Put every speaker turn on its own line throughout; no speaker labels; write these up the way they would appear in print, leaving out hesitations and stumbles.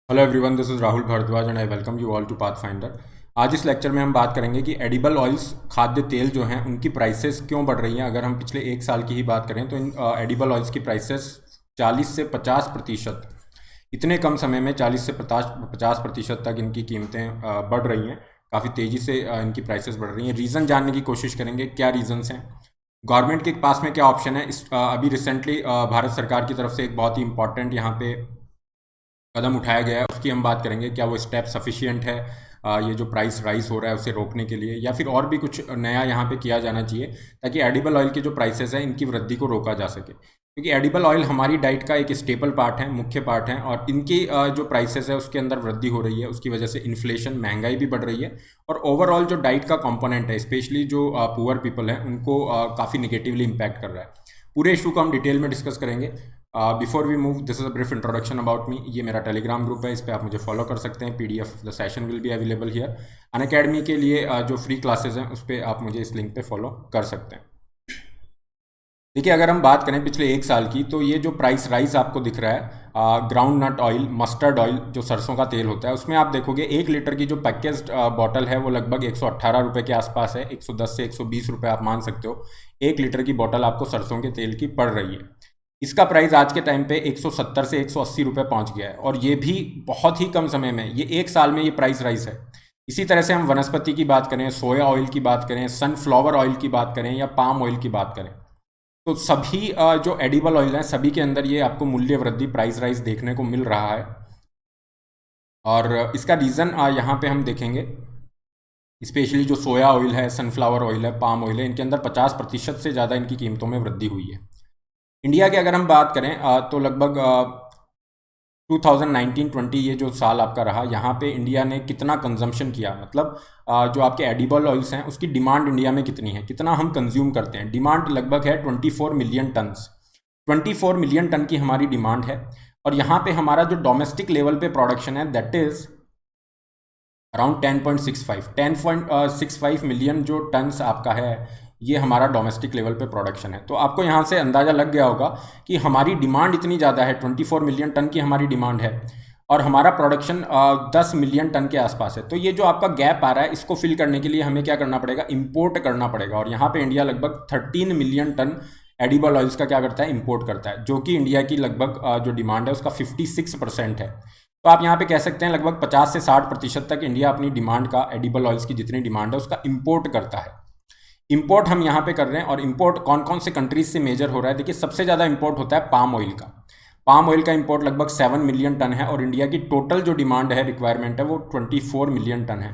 Hello everyone, this is Rahul Bhardwaj and I welcome you all to Pathfinder. आज इस lecture में हम बात करेंगे कि एडिबल ऑयल्स, खाद्य तेल जो हैं उनकी प्राइसेस क्यों बढ़ रही हैं। अगर हम पिछले एक साल की ही बात करें तो इन एडिबल ऑयल्स की प्राइसेस 40 से 50%, इतने कम समय में 40 से 50% तक इनकी कीमतें बढ़ रही हैं। काफ़ी तेज़ी से इनकी प्राइसेस बढ़ रही हैं। रीज़न जानने की कोशिश करेंगे, क्या रीज़न्स हैं, गवर्नमेंट के पास में क्या ऑप्शन है। अभी रिसेंटली भारत सरकार की तरफ से एक बहुत ही इंपॉर्टेंट यहाँ पे कदम उठाया गया है, उसकी हम बात करेंगे। क्या वो स्टेप सफिशिएंट है ये जो प्राइस राइज हो रहा है उसे रोकने के लिए, या फिर और भी कुछ नया यहाँ पे किया जाना चाहिए ताकि एडिबल ऑयल के जो प्राइसेस हैं इनकी वृद्धि को रोका जा सके। क्योंकि एडिबल ऑयल हमारी डाइट का एक स्टेपल पार्ट है, मुख्य पार्ट है, और इनकी जो प्राइसेस है उसके अंदर वृद्धि हो रही है। उसकी वजह से इन्फ्लेशन, महंगाई भी बढ़ रही है, और ओवरऑल जो डाइट का कंपोनेंट है, स्पेशली जो पुअर पीपल हैं, उनको काफ़ी निगेटिवली इम्पैक्ट कर रहा है। पूरे इशू को हम डिटेल में डिस्कस करेंगे। Before we move, this is a brief introduction about me. ये मेरा टेलीग्राम ग्रुप है, इस पर आप मुझे फॉलो कर सकते हैं। PDF the session will be available here. Unacademy के लिए जो फ्री क्लासेस हैं उस पर आप मुझे इस लिंक पे फॉलो कर सकते हैं। देखिए, अगर हम बात करें पिछले एक साल की, तो ये जो प्राइस राइज आपको दिख रहा है, groundnut oil, mustard oil जो सरसों का तेल होता है, उसमें आप देखोगे 1 लीटर की जो पैकेज्ड बॉटल है वो लगभग 118 रुपये के आसपास है। 110 से 120 रुपये आप मान सकते हो। 1 लीटर की बॉटल आपको सरसों के तेल की पड़ रही है। इसका प्राइस आज के टाइम पे 170 से 180 रुपये पहुंच गया है, और ये भी बहुत ही कम समय में, ये एक साल में ये प्राइस राइज है। इसी तरह से हम वनस्पति की बात करें, सोया ऑयल की बात करें, सनफ्लावर ऑयल की बात करें, या पाम ऑयल की बात करें, तो सभी जो एडिबल ऑयल हैं सभी के अंदर ये आपको मूल्य वृद्धि, प्राइस राइज देखने को मिल रहा है। और इसका रीज़न यहाँ पे हम देखेंगे, स्पेशली जो सोया ऑयल है, सनफ्लावर ऑयल है, पाम ऑयल है, इनके अंदर 50% से ज़्यादा इनकी कीमतों में वृद्धि हुई है। इंडिया की अगर हम बात करें तो लगभग 2019-20 ये जो साल आपका रहा, यहाँ पे इंडिया ने कितना कंजम्पशन किया, मतलब जो आपके एडिबल ऑयल्स हैं उसकी डिमांड इंडिया में कितनी है, कितना हम कंज्यूम करते हैं। डिमांड लगभग है 24 मिलियन टन्स। 24 मिलियन टन की हमारी डिमांड है, और यहाँ पे हमारा जो डोमेस्टिक लेवल पे प्रोडक्शन है दैट इज़ अराउंड 10.65 मिलियन जो टन्स आपका है, ये हमारा डोमेस्टिक लेवल पे प्रोडक्शन है। तो आपको यहाँ से अंदाज़ा लग गया होगा कि हमारी डिमांड इतनी ज़्यादा है, 24 मिलियन टन की हमारी डिमांड है, और हमारा प्रोडक्शन 10 मिलियन टन के आसपास है। तो ये जो आपका गैप आ रहा है, इसको फिल करने के लिए हमें क्या करना पड़ेगा, इंपोर्ट करना पड़ेगा। और यहाँ पे इंडिया लगभग 13 मिलियन टन एडिबल ऑयल्स का क्या करता है, इंपोर्ट करता है, जो कि इंडिया की लगभग जो डिमांड है उसका 56% है। तो आप यहाँ पे कह सकते हैं लगभग 50 से 60% तक इंडिया अपनी डिमांड का, एडिबल ऑयल्स की जितनी डिमांड है उसका इंपोर्ट करता है। इंपोर्ट हम यहाँ पे कर रहे हैं, और इंपोर्ट कौन कौन से कंट्रीज से मेजर हो रहा है। देखिए, सबसे ज़्यादा इंपोर्ट होता है पाम ऑयल का। पाम ऑयल का इंपोर्ट लगभग 7 मिलियन टन है, और इंडिया की टोटल जो डिमांड है, रिक्वायरमेंट है, वो 24 मिलियन टन है।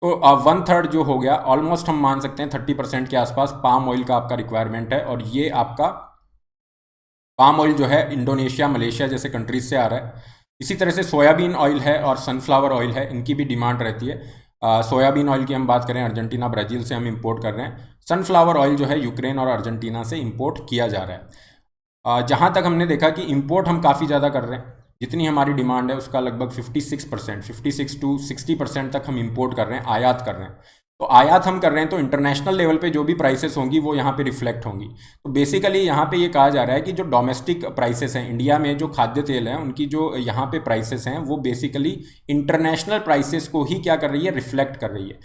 तो 1/3 जो हो गया, ऑलमोस्ट हम मान सकते हैं 30% के आसपास पाम ऑयल का आपका रिक्वायरमेंट है। और ये आपका पाम ऑयल जो है इंडोनेशिया, मलेशिया जैसे कंट्रीज से आ रहा है। इसी तरह से सोयाबीन ऑयल है और सनफ्लावर ऑयल है, इनकी भी डिमांड रहती है। सोयाबीन ऑयल की हम बात करें, अर्जेंटीना, ब्राज़ील से हम इंपोर्ट कर रहे हैं। सनफ्लावर ऑयल जो है यूक्रेन और अर्जेंटीना से इंपोर्ट किया जा रहा है। जहाँ तक हमने देखा कि इंपोर्ट हम काफ़ी ज़्यादा कर रहे हैं, जितनी हमारी डिमांड है उसका लगभग 56%, 56 टू 60% तक हम इंपोर्ट कर रहे हैं, आयात कर रहे हैं। तो आयात हम कर रहे हैं, तो इंटरनेशनल लेवल पे जो भी प्राइसेस होंगी वो यहाँ पे रिफ्लेक्ट होंगी। तो बेसिकली यहाँ पे ये कहा जा रहा है कि जो डोमेस्टिक प्राइसेस हैं इंडिया में, जो खाद्य तेल हैं उनकी जो यहाँ पे प्राइसेस हैं, वो बेसिकली इंटरनेशनल प्राइसेस को ही क्या कर रही है, रिफ्लेक्ट कर रही है।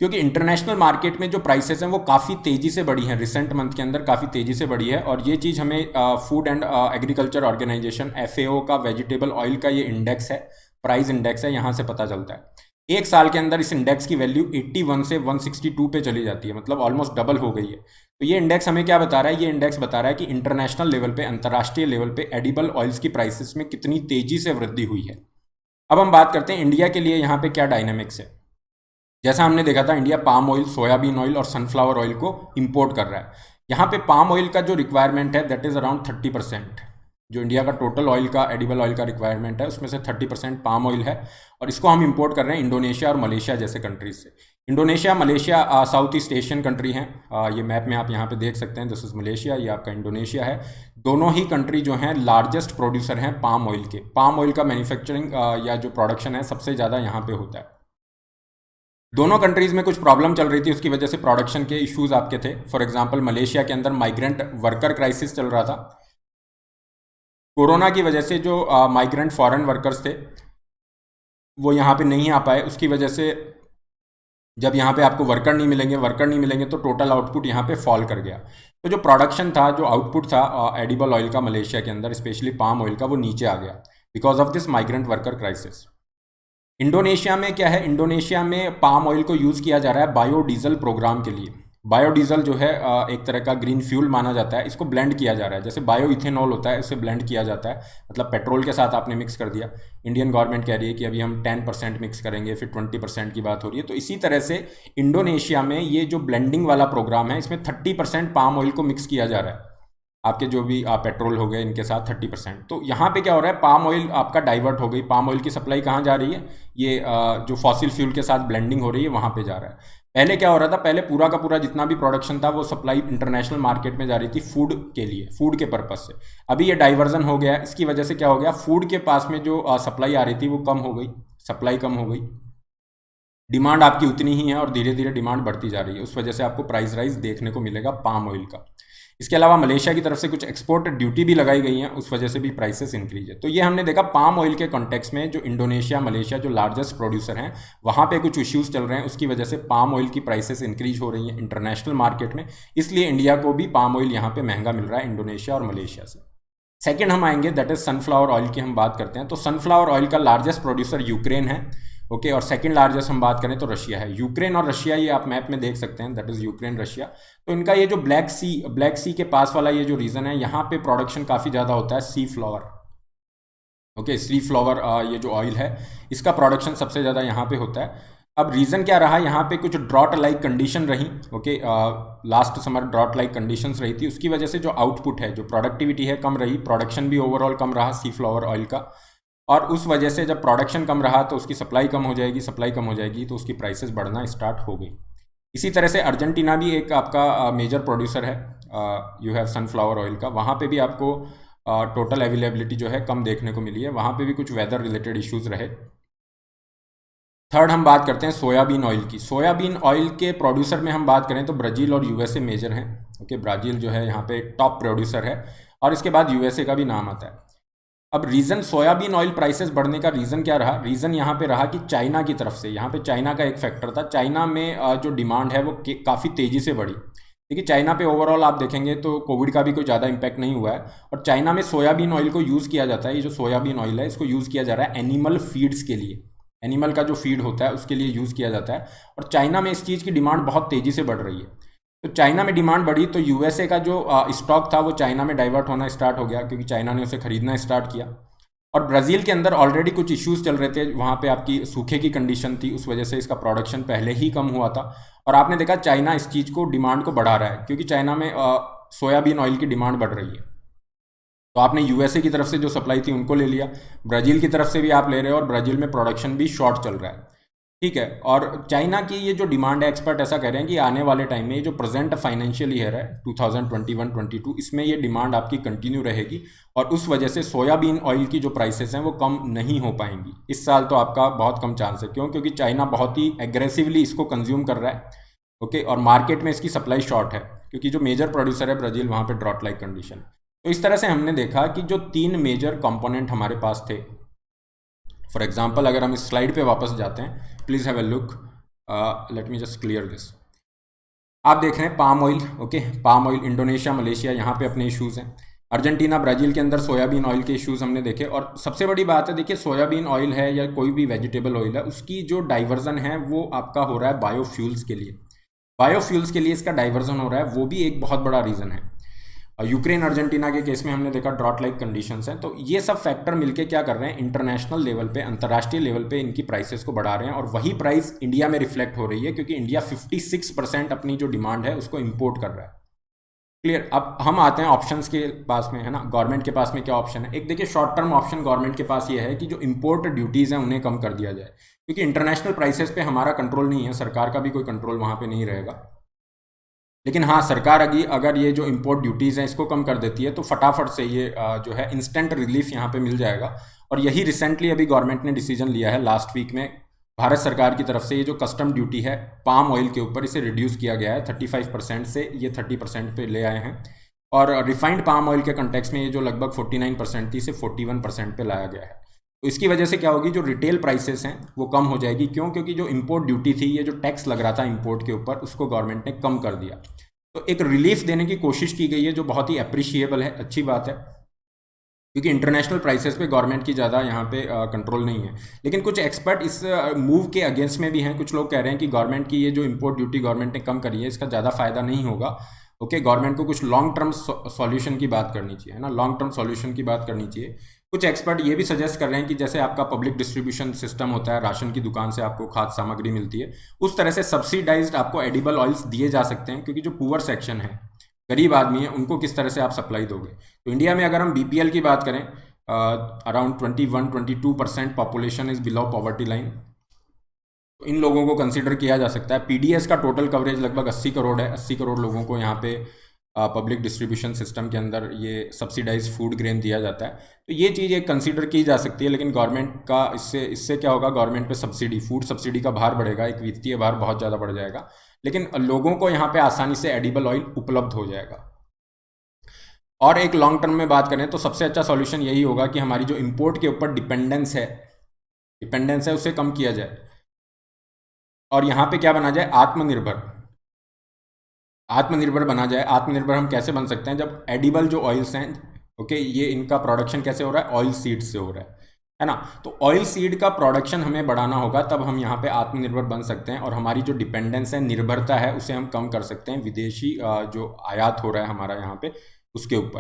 क्योंकि इंटरनेशनल मार्केट में जो प्राइसेस हैं वो काफ़ी तेज़ी से बढ़ी हैं, रिसेंट मंथ के अंदर काफ़ी तेज़ी से बढ़ी है। और ये चीज़ हमें food and agriculture organization, FAO का वेजिटेबल ऑयल का ये इंडेक्स है, प्राइस इंडेक्स है, यहाँ से पता चलता है। एक साल के अंदर इस इंडेक्स की वैल्यू 81 से 162 पे चली जाती है, मतलब ऑलमोस्ट डबल हो गई है। तो ये इंडेक्स हमें क्या बता रहा है, ये इंडेक्स बता रहा है कि इंटरनेशनल लेवल पे, अंतर्राष्ट्रीय लेवल पे एडिबल ऑयल्स की प्राइसेस में कितनी तेज़ी से वृद्धि हुई है। अब हम बात करते हैं इंडिया के लिए यहाँ पे क्या डायनेमिक्स है। जैसा हमने देखा था, India palm oil, soybean oil और सनफ्लावर ऑयल को इंपोर्ट कर रहा है। यहाँ पे पाम ऑयल का जो रिक्वायरमेंट है दैट इज़ अराउंड 30%। जो इंडिया का टोटल ऑयल का, एडिबल ऑयल का रिक्वायरमेंट है, उसमें से 30% पाम ऑयल है, और इसको हम इंपोर्ट कर रहे हैं इंडोनेशिया और मलेशिया जैसे कंट्रीज से। Indonesia, Malaysia south east Asian country हैं। ये मैप में आप यहाँ पे देख सकते हैं, दिस इज़ मलेशिया, ये आपका इंडोनेशिया है। दोनों ही कंट्री जो हैं लार्जेस्ट प्रोड्यूसर हैं पाम ऑयल के। पाम ऑयल का मैन्युफैक्चरिंग या जो प्रोडक्शन है सबसे ज़्यादा यहाँ पे होता है। दोनों कंट्रीज़ में कुछ प्रॉब्लम चल रही थी, उसकी वजह से प्रोडक्शन के इश्यूज आपके थे। फॉर एग्जांपल, मलेशिया के अंदर माइग्रेंट वर्कर क्राइसिस चल रहा था, कोरोना की वजह से जो माइग्रेंट फॉरेन वर्कर्स थे वो यहाँ पे नहीं आ पाए, उसकी वजह से जब यहाँ पे आपको वर्कर नहीं मिलेंगे तो टोटल आउटपुट यहाँ पे फॉल कर गया। तो जो प्रोडक्शन था, जो आउटपुट था एडिबल ऑयल का मलेशिया के अंदर, स्पेशली पाम ऑयल का, वो नीचे आ गया because of this migrant worker crisis. Indonesia में क्या है, इंडोनेशिया में पाम ऑयल को यूज़ किया जा रहा है बायोडीजल प्रोग्राम के लिए। बायोडीजल जो है एक तरह का ग्रीन फ्यूल माना जाता है, इसको ब्लेंड किया जा रहा है, जैसे बायो इथेनॉल होता है उसे ब्लेंड किया जाता है, मतलब पेट्रोल के साथ आपने मिक्स कर दिया। इंडियन गवर्नमेंट कह रही है कि अभी हम 10% मिक्स करेंगे, फिर 20% की बात हो रही है। तो इसी तरह से इंडोनेशिया में ये जो ब्लेंडिंग वाला प्रोग्राम है, इसमें 30% पाम ऑयल को मिक्स किया जा रहा है, आपके जो भी पेट्रोल हो गए इनके साथ 30%। तो यहाँ पे क्या हो रहा है, पाम ऑयल आपका डाइवर्ट हो गई। पाम ऑयल की सप्लाई कहाँ जा रही है, ये जो फॉसिल फ्यूल के साथ ब्लेंडिंग हो रही है वहाँ पे जा रहा है। पहले क्या हो रहा था, पहले पूरा का पूरा जितना भी प्रोडक्शन था वो सप्लाई इंटरनेशनल मार्केट में जा रही थी फूड के लिए, फूड के पर्पज से। अभी ये डाइवर्जन हो गया, इसकी वजह से क्या हो गया, फूड के पास में जो सप्लाई आ रही थी वो कम हो गई, सप्लाई कम हो गई, डिमांड आपकी उतनी ही है और धीरे धीरे डिमांड बढ़ती जा रही है। उस वजह से आपको प्राइस राइज देखने को मिलेगा पाम ऑयल का। इसके अलावा मलेशिया की तरफ से कुछ एक्सपोर्ट ड्यूटी भी लगाई गई हैं, उस वजह से भी प्राइसेस इंक्रीज है। तो ये हमने देखा पाम ऑयल के कॉन्टेक्स्ट में, जो इंडोनेशिया मलेशिया जो लार्जेस्ट प्रोड्यूसर हैं वहाँ पे कुछ इश्यूज चल रहे हैं, उसकी वजह से पाम ऑयल की प्राइसेस इंक्रीज हो रही हैं इंटरनेशनल मार्केट में, इसलिए इंडिया को भी पाम ऑयल यहाँ पे महंगा मिल रहा है इंडोनेशिया और मलेशिया से। सेकेंड हम आएंगे, दैट इज सनफ्लावर ऑयल की हम बात करते हैं। तो सनफ्लावर ऑयल का लार्जेस्ट प्रोड्यूसर यूक्रेन है, ओके, और सेकंड लार्जेस्ट हम बात करें तो रशिया है। यूक्रेन और रशिया ये आप मैप में देख सकते हैं, दैट इज यूक्रेन रशिया। तो इनका ये जो ब्लैक सी के पास वाला ये जो रीजन है, यहाँ पे प्रोडक्शन काफ़ी ज़्यादा होता है सी फ्लावर, ओके, सी फ्लावर ये जो ऑयल है इसका प्रोडक्शन सबसे ज़्यादा यहाँ पे होता है। अब रीज़न क्या रहा, यहाँ पे कुछ ड्रॉट लाइक कंडीशन रही, okay, last summer drought like conditions रही थी, उसकी वजह से जो आउटपुट है, जो प्रोडक्टिविटी है कम रही, प्रोडक्शन भी ओवरऑल कम रहा सी फ्लावर ऑयल का, और उस वजह से जब प्रोडक्शन कम रहा तो उसकी सप्लाई कम हो जाएगी, सप्लाई कम हो जाएगी तो उसकी प्राइसेस बढ़ना स्टार्ट हो गई। इसी तरह से अर्जेंटीना भी एक आपका मेजर प्रोड्यूसर है, यू हैव सनफ्लावर ऑयल का, वहाँ पे भी आपको टोटल अवेलेबिलिटी जो है कम देखने को मिली है, वहाँ पे भी कुछ वेदर रिलेटेड इश्यूज रहे। थर्ड हम बात करते हैं सोयाबीन ऑयल की। सोयाबीन ऑयल के प्रोड्यूसर में हम बात करें तो ब्राज़ील और यूएसए मेजर हैं, ओके, ब्राज़ील जो है यहाँ पे टॉप प्रोड्यूसर है और इसके बाद यूएसए का भी नाम आता है। अब रीज़न सोयाबीन ऑयल प्राइसेस बढ़ने का रीज़न क्या रहा, रीज़न यहाँ पे रहा कि चाइना की तरफ से, यहाँ पे चाइना का एक फैक्टर था, चाइना में जो डिमांड है वो काफ़ी तेज़ी से बढ़ी। देखिए चाइना पे ओवरऑल आप देखेंगे तो कोविड का भी कोई ज़्यादा इम्पैक्ट नहीं हुआ है, और चाइना में सोयाबीन ऑयल को यूज़ किया जाता है, ये जो सोयाबीन ऑयल है इसको यूज़ किया जा रहा है एनिमल फीड्स के लिए, एनिमल का जो फीड होता है उसके लिए यूज़ किया जाता है, और चाइना में इस चीज़ की डिमांड बहुत तेज़ी से बढ़ रही है। तो चाइना में डिमांड बढ़ी तो यूएसए का जो स्टॉक था वो चाइना में डाइवर्ट होना स्टार्ट हो गया, क्योंकि चाइना ने उसे खरीदना स्टार्ट किया। और ब्राज़ील के अंदर ऑलरेडी कुछ इश्यूज चल रहे थे, वहाँ पे आपकी सूखे की कंडीशन थी, उस वजह से इसका प्रोडक्शन पहले ही कम हुआ था, और आपने देखा चाइना इस चीज़ को डिमांड को बढ़ा रहा है, क्योंकि चाइना में सोयाबीन ऑयल की डिमांड बढ़ रही है। तो आपने यूएसए की तरफ से जो सप्लाई थी उनको ले लिया, ब्राज़ील की तरफ से भी आप ले रहे हो, और ब्राज़ील में प्रोडक्शन भी शॉर्ट चल रहा है, ठीक है। और चाइना की ये जो डिमांड है, एक्सपर्ट ऐसा कह रहे हैं कि आने वाले टाइम में ये जो प्रेजेंट फाइनेंशियल ईयर है 2021-22 इसमें ये डिमांड आपकी कंटिन्यू रहेगी, और उस वजह से सोयाबीन ऑयल की जो प्राइसेस हैं वो कम नहीं हो पाएंगी इस साल। तो आपका बहुत कम चांस है, क्यों, क्योंकि चाइना बहुत ही एग्रेसिवली इसको कंज्यूम कर रहा है, ओके, और मार्केट में इसकी सप्लाई शॉर्ट है, क्योंकि जो मेजर प्रोड्यूसर है ब्राज़ील, वहाँ पर ड्रॉट लाइक कंडीशन। तो इस तरह से हमने देखा कि जो 3 मेजर कंपोनेंट हमारे पास थे, फॉर एग्जाम्पल अगर हम इस स्लाइड पे वापस जाते हैं, please have a look, let me just clear this. आप देख रहे हैं palm oil, okay, palm oil Indonesia Malaysia यहाँ पे अपने इश्यूज़ हैं, अर्जेंटीना ब्राज़ील के अंदर सोयाबीन ऑयल के इश्यूज़ हमने देखे। और सबसे बड़ी बात है, देखिए सोयाबीन ऑयल है या कोई भी वेजिटेबल ऑयल है, उसकी जो डाइवर्जन है वो आपका हो रहा है बायोफ्यूल्स के लिए, बायोफ्यूल्स के लिए इसका डाइवर्जन हो रहा है, वो भी एक बहुत बड़ा रीज़न है। यूक्रेन अर्जेंटीना के केस में हमने देखा ड्रॉट लाइक कंडीशंस हैं। तो ये सब फैक्टर मिलके क्या कर रहे हैं, इंटरनेशनल लेवल पे, अंतर्राष्ट्रीय लेवल पे इनकी प्राइसेस को बढ़ा रहे हैं, और वही प्राइस इंडिया में रिफ्लेक्ट हो रही है, क्योंकि इंडिया 56% अपनी जो डिमांड है उसको इंपोर्ट कर रहा है। क्लियर। अब हम आते हैं ऑप्शंस के पास में, है ना, गवर्नमेंट के पास में क्या ऑप्शन है। एक देखिए शॉर्ट टर्म ऑप्शन गवर्नमेंट के पास ये है कि जो इंपोर्ट ड्यूटीज़ हैं उन्हें कम कर दिया जाए, क्योंकि इंटरनेशनल प्राइसेस पे हमारा कंट्रोल नहीं है, सरकार का भी कोई कंट्रोल वहाँ पे नहीं रहेगा। लेकिन हाँ, सरकार अगर ये जो इंपोर्ट ड्यूटीज़ हैं इसको कम कर देती है तो फटाफट से ये जो है इंस्टेंट रिलीफ यहाँ पे मिल जाएगा। और यही रिसेंटली अभी गवर्नमेंट ने डिसीजन लिया है, लास्ट वीक में भारत सरकार की तरफ से ये जो कस्टम ड्यूटी है पाम ऑयल के ऊपर, इसे रिड्यूस किया गया है 35% से, ये 30% पे ले आए हैं। और रिफाइंड पाम ऑयल के कंटेक्स में ये जो लगभग 49% थी इसे 41% पे लाया गया है। तो इसकी वजह से क्या होगी, जो रिटेल प्राइसेस हैं वो कम हो जाएगी। क्यों? क्योंकि जो इंपोर्ट ड्यूटी थी, ये जो टैक्स लग रहा था इंपोर्ट के ऊपर, उसको गवर्नमेंट ने कम कर दिया। तो एक रिलीफ देने की कोशिश की गई है, जो बहुत ही अप्रिशिएबल है, अच्छी बात है, क्योंकि इंटरनेशनल प्राइसेस पे गवर्नमेंट की ज़्यादा यहाँ पे कंट्रोल नहीं है। लेकिन कुछ एक्सपर्ट इस मूव के अगेंस्ट में भी हैं। कुछ लोग कह रहे हैं कि गवर्नमेंट की ये जो इंपोर्ट ड्यूटी गवर्नमेंट ने कम करी है, इसका ज़्यादा फायदा नहीं होगा। ओके, गवर्नमेंट को कुछ लॉन्ग टर्म सॉल्यूशन की बात करनी चाहिए, है ना, लॉन्ग टर्म सॉल्यूशन की बात करनी चाहिए। कुछ एक्सपर्ट ये भी सजेस्ट कर रहे हैं कि जैसे आपका पब्लिक डिस्ट्रीब्यूशन सिस्टम होता है, राशन की दुकान से आपको खाद्य सामग्री मिलती है, उस तरह से सब्सिडाइज्ड आपको एडिबल ऑयल्स दिए जा सकते हैं। क्योंकि जो पुअर सेक्शन है, गरीब आदमी है, उनको किस तरह से आप सप्लाई दोगे। तो इंडिया में अगर हम बीपीएल की बात करें, around 21-22% population is below poverty line. तो इन लोगों को कंसिडर किया जा सकता है। पीडीएस का टोटल कवरेज लगभग 80 करोड़ है। 80 करोड़ लोगों को यहाँ पे पब्लिक डिस्ट्रीब्यूशन सिस्टम के अंदर ये सब्सिडाइज फूड ग्रेन दिया जाता है। तो ये चीज़ एक कंसीडर की जा सकती है। लेकिन गवर्नमेंट का इससे क्या होगा, गवर्नमेंट पे सब्सिडी, फूड सब्सिडी का भार बढ़ेगा, एक वित्तीय भार बहुत ज़्यादा बढ़ जाएगा। लेकिन लोगों को यहाँ पे आसानी से एडिबल ऑयल उपलब्ध हो जाएगा। और एक लॉन्ग टर्म में बात करें तो सबसे अच्छा सॉल्यूशन यही होगा कि हमारी जो इंपोर्ट के ऊपर डिपेंडेंस है उसे कम किया जाए, और यहाँ पे क्या बना जाए, आत्मनिर्भर बना जाए। आत्मनिर्भर हम कैसे बन सकते हैं, जब एडिबल जो ऑयल्स हैं, ओके, ये इनका प्रोडक्शन कैसे हो रहा है, ऑयल सीड से हो रहा है ना। तो ऑयल सीड का प्रोडक्शन हमें बढ़ाना होगा, तब हम यहाँ पे आत्मनिर्भर बन सकते हैं, और हमारी जो डिपेंडेंस है, निर्भरता है, उसे हम कम कर सकते हैं विदेशी जो आयात हो रहा है हमारा यहाँ पे, उसके ऊपर।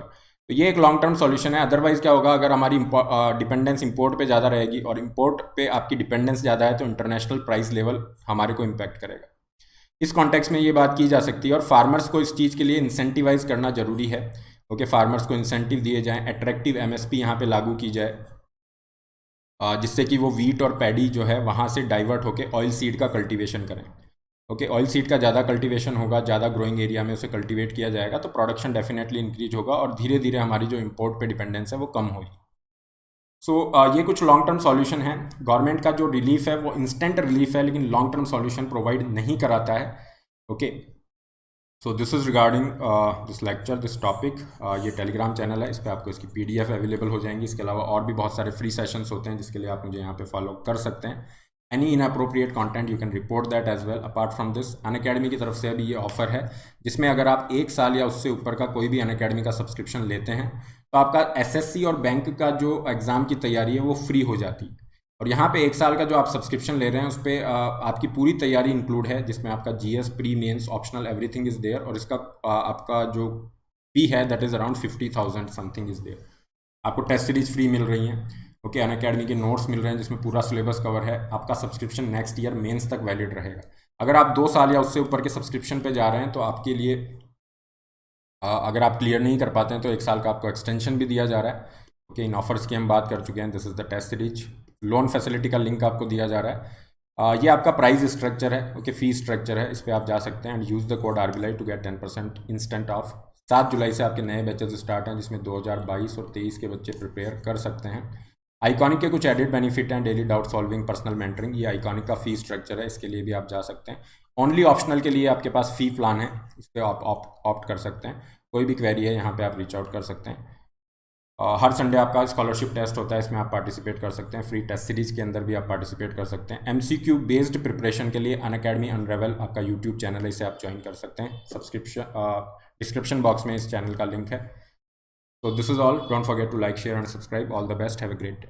तो ये एक लॉन्ग टर्म सॉल्यूशन है। अदरवाइज क्या होगा, अगर हमारी डिपेंडेंस इंपोर्ट पे ज़्यादा रहेगी और इंपोर्ट पे आपकी डिपेंडेंस ज़्यादा है, तो इंटरनेशनल प्राइस लेवल हमारे को इम्पैक्ट करेगा। इस कॉन्टेक्स्ट में ये बात की जा सकती है, और फार्मर्स को इस चीज़ के लिए इंसेंटिवाइज करना जरूरी है। ओके, फार्मर्स को इंसेंटिव दिए जाएँ, अट्रैक्टिव एमएसपी यहाँ पे लागू की जाए, जिससे कि वो वीट और पैडी जो है वहाँ से डाइवर्ट होकर ऑयल सीड का कल्टीवेशन करें। ओके, ऑयल सीड का ज़्यादा कल्टीवेशन होगा, ज़्यादा ग्रोइंग एरिया में उसे कल्टीवेट किया जाएगा, तो प्रोडक्शन डेफिनेटली इंक्रीज होगा, और धीरे धीरे हमारी जो इंपोर्ट पे डिपेंडेंस है वो कम होगी। सो ये कुछ लॉन्ग टर्म सॉल्यूशन है। गवर्नमेंट का जो रिलीफ है वो इंस्टेंट रिलीफ है, लेकिन लॉन्ग टर्म सॉल्यूशन प्रोवाइड नहीं कराता है। Okay, so this is regarding this lecture, this topic. ये टेलीग्राम चैनल है, इस पर आपको इसकी PDF अवेलेबल हो जाएंगी। इसके अलावा और भी बहुत सारे फ्री सेशंस होते हैं, जिसके लिए आप मुझे यहाँ पे फॉलो कर सकते हैं। Any inappropriate content you can report that as well. Apart from this, Unacademy की तरफ से अभी ये ऑफर है, जिसमें अगर आप 1 साल या उससे ऊपर का कोई भी अनअकैडमी का सब्सक्रिप्शन लेते हैं, तो आपका SSC और बैंक का जो एग्ज़ाम की तैयारी है वो फ्री हो जाती है। और यहाँ पे 1 साल का जो आप सब्सक्रिप्शन ले रहे हैं, उस पर आपकी पूरी तैयारी इंक्लूड है, जिसमें आपका GS, pre, mains, optional, everything is there. और इसका आपका जो फी है that is around 50,000 something is there. आपको टेस्ट सीरीज फ्री मिल रही हैं। ओके, अनअकैडमी के नोट्स मिल रहे हैं, जिसमें पूरा सिलेबस कवर है। आपका सब्सक्रिप्शन नेक्स्ट ईयर मेंस तक वैलिड रहेगा। अगर आप 2 साल या उससे ऊपर के सब्सक्रिप्शन पे जा रहे हैं, तो आपके लिए अगर आप क्लियर नहीं कर पाते हैं, तो 1 साल का आपको एक्सटेंशन भी दिया जा रहा है। ओके, इन ऑफर्स की हम बात कर चुके हैं। This is the test series. Loan facility का लिंक आपको दिया जा रहा है। ये आपका प्राइस स्ट्रक्चर है, ओके, फी स्ट्रक्चर है, इस पर आप जा सकते हैं। And use the code RBLI to get 10% instant off. 7 जुलाई से आपके नए बैचेस स्टार्ट हैं, जिसमें 2022 और 23 के बच्चे प्रिपेयर कर सकते हैं। आइकॉनिक के कुछ एडिड बेनिफिट हैं, daily doubt solving, personal mentoring. ये आइकॉनिक का फी स्ट्रक्चर है, इसके लिए भी आप जा सकते हैं। ओनली ऑप्शनल के लिए आपके पास फी प्लान है, इस पर आप ऑप्ट कर सकते हैं। कोई भी क्वेरी है, यहाँ पे आप रीच आउट कर सकते हैं। हर संडे आपका स्कॉलरशिप टेस्ट होता है, इसमें आप पार्टिसिपेट कर सकते हैं। फ्री टेस्ट सीरीज़ के अंदर भी आप पार्टिसिपेट कर सकते हैं। MCQ बेस्ड प्रिपरेशन के लिए अनअकैडमी अनरेवल आपका यूट्यूब चैनल है, इसे आप ज्वाइन कर सकते हैं। डिस्क्रिप्शन बॉक्स में इस चैनल का लिंक है। So this is all. Don't forget to like, share and subscribe. All the best. Have a great day.